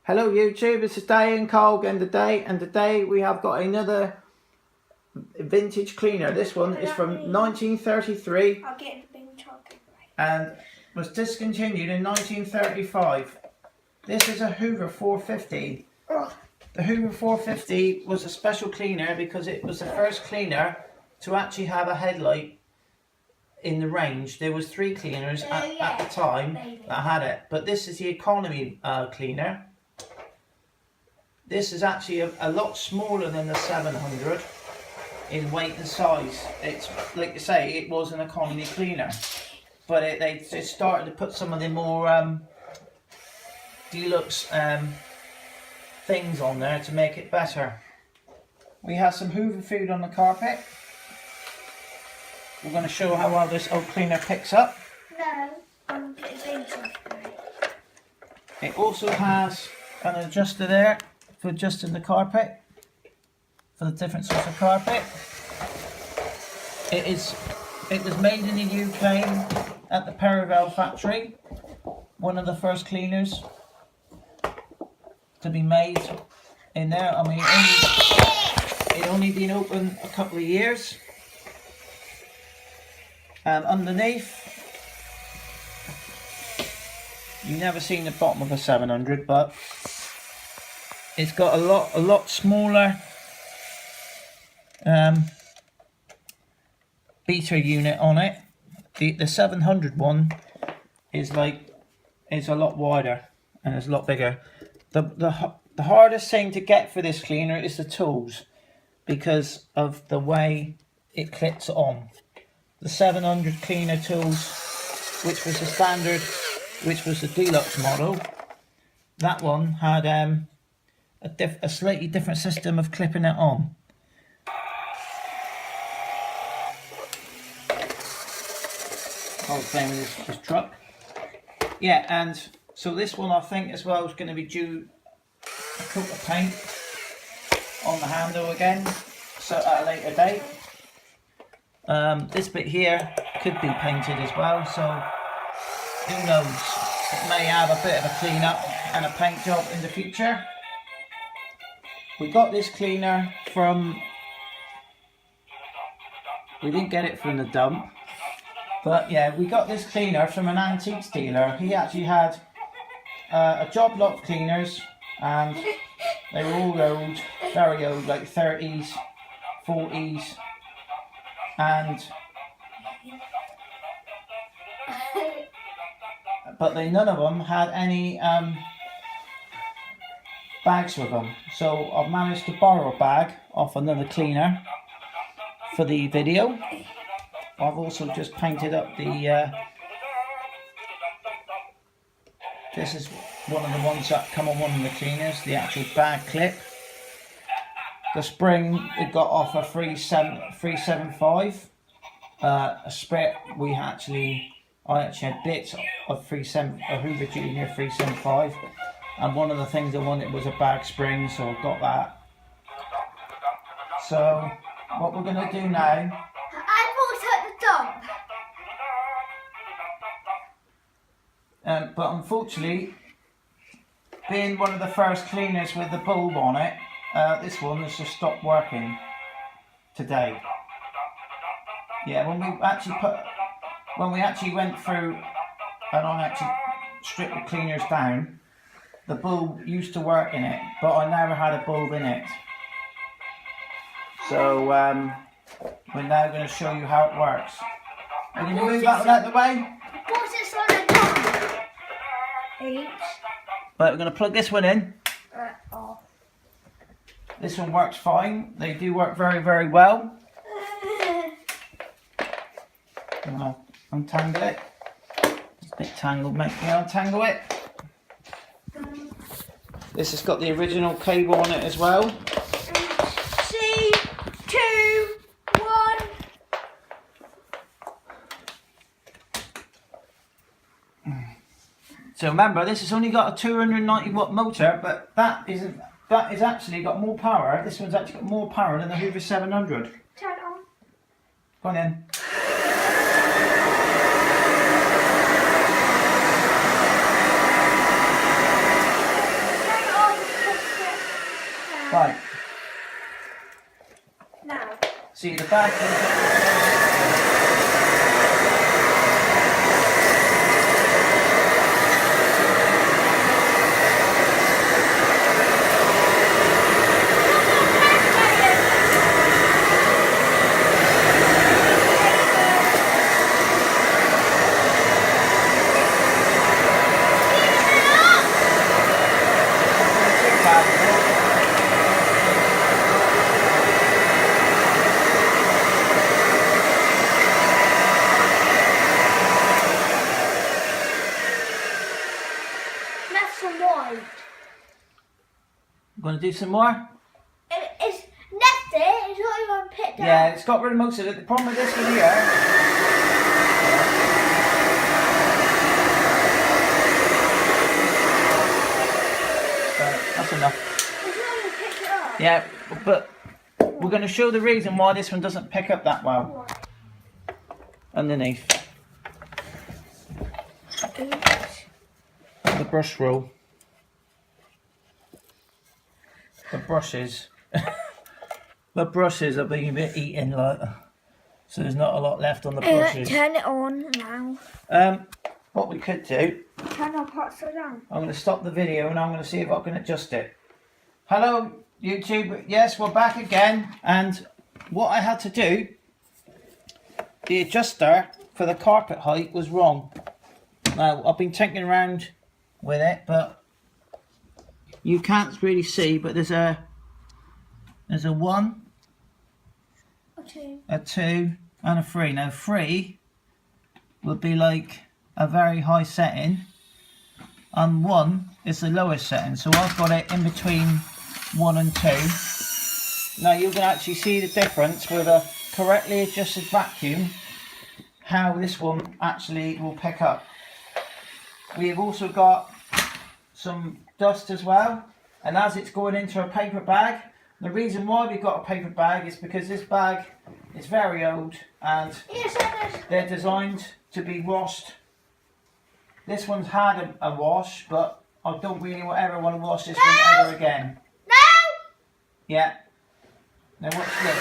Hello YouTube, this is Day and Carl again today, and today we have got another vintage cleaner. This one is from 1933 I'll get the big chocolate and was discontinued in 1935. This is a Hoover 450. The Hoover 450 was a special cleaner because it was the first cleaner to actually have a headlight in the range. There was 3 cleaners at the time that had it, but this is the economy cleaner. This is actually a lot smaller than the 700 in weight and size. It's like you say, it was an economy cleaner, but they started to put some of the more deluxe things on there to make it better. We have some Hoover food on the carpet. We're going to show how well this old cleaner picks up. No, I'm getting big chocolate. It also has an adjuster there for adjusting the carpet, for the different sorts of carpet. It was made in the UK at the Perivale factory, one of the first cleaners to be made in there. I mean, it only been open a couple of years. And underneath, you've never seen the bottom of a 700, but it's got a lot smaller beater unit on it. The 700 one is a lot wider and it's a lot bigger. The hardest thing to get for this cleaner is the tools, because of the way it clips on. The 700 cleaner tools, which was the standard, which was the deluxe model, that one had a slightly different system of clipping it on. I'll play with this truck. Yeah, and so this one I think as well is going to be due a coat of paint on the handle again, so at a later date. This bit here could be painted as well, so who knows, it may have a bit of a clean up and a paint job in the future. We got this cleaner from, we didn't get it from the dump, but yeah, we got this cleaner from an antiques dealer. He actually had a job lot of cleaners, and they were all old, very old, like 30s, 40s, and but none of them had any bags with them. So I've managed to borrow a bag off another cleaner for the video. I've also just painted up the this is one of the ones that come on one of the cleaners, the actual bag clip. The spring it got off a 375. A split I actually had bits of a Hoover Junior 375, and one of the things I wanted was a bag spring, so I got that. So what we're going to do now, I bought at the dump. but unfortunately, being one of the first cleaners with the bulb on it, this one has just stopped working today. Yeah, when we actually went through and I actually stripped the cleaners down, the bulb used to work in it, but I never had a bulb in it. So we're now going to show you how it works. Are you going to move that out of the way? What's this on the dump? Right, we're going to plug this one in. Off. This one works fine. They do work very, very well. I'll untangle it. It's a bit tangled, make me untangle it. This has got the original cable on it as well. 3, 2, 1. So remember, this has only got a 290 watt motor, but that is actually got more power. This one's actually got more power than the Hoover 700. Turn it on. Go on then. Turn it Right. Now. See the back. Left some wide. I'm going to do some more. It's left it. It's not even picked up. Yeah, it's got rid of most of it. The problem with this one here. That's enough. It's not even picked it up. Yeah, but we're going to show the reason why this one doesn't pick up that well. Underneath. The brush roll. The brushes. The brushes are being a bit eaten, like, so there's not a lot left on the brushes. Turn it on now. What we could do, Turn our pots down. I'm going to stop the video and I'm going to see if I can adjust it. Hello YouTube, yes, we're back again, and what I had to do, the adjuster for the carpet height was wrong. Now I've been tinkering around with it, but you can't really see, but there's a 1, a 2 and a 3. Now 3 would be like a very high setting, and 1 is the lowest setting, so I've got it in between 1 and 2. Now you can actually see the difference with a correctly adjusted vacuum, how this one actually will pick up. We have also got some dust as well, and as it's going into a paper bag, the reason why we've got a paper bag is because this bag is very old and they're designed to be washed. This one's had a wash, but I don't really ever want to wash this one ever again. No! Yeah. Now watch this.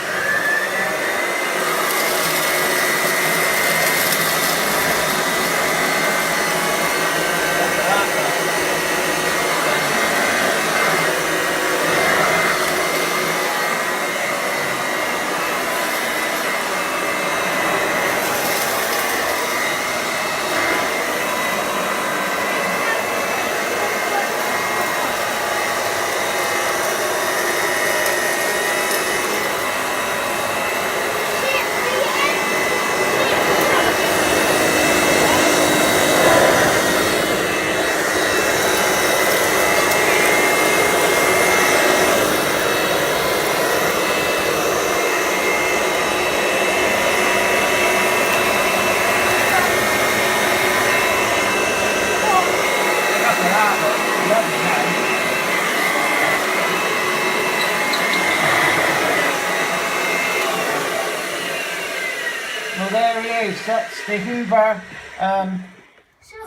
Well, there he is. That's the Hoover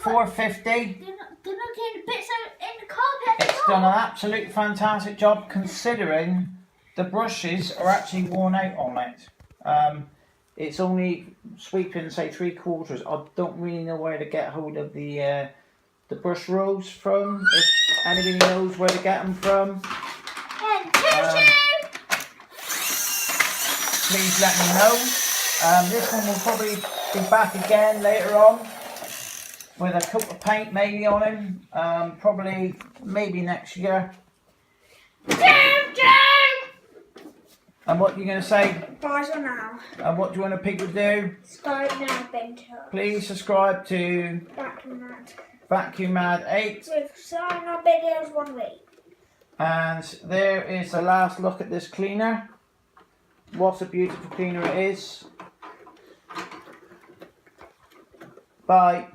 450. They're not getting bits out in the carpet. It's done an absolute fantastic job, considering the brushes are actually worn out on it. It's only sweeping, say, 3/4. I don't really know where to get hold of the brush rolls from. If anybody knows where to get them from, please let me know. This one will probably be back again later on with a coat of paint maybe on him. Probably maybe next year. And what you're going to say? Bye for now. And what do you want people to do? Start now, Bento. Please subscribe to Vacuum Mad 8. We've started our videos 1 week. And there is the last look at this cleaner. What a beautiful cleaner it is. Bye.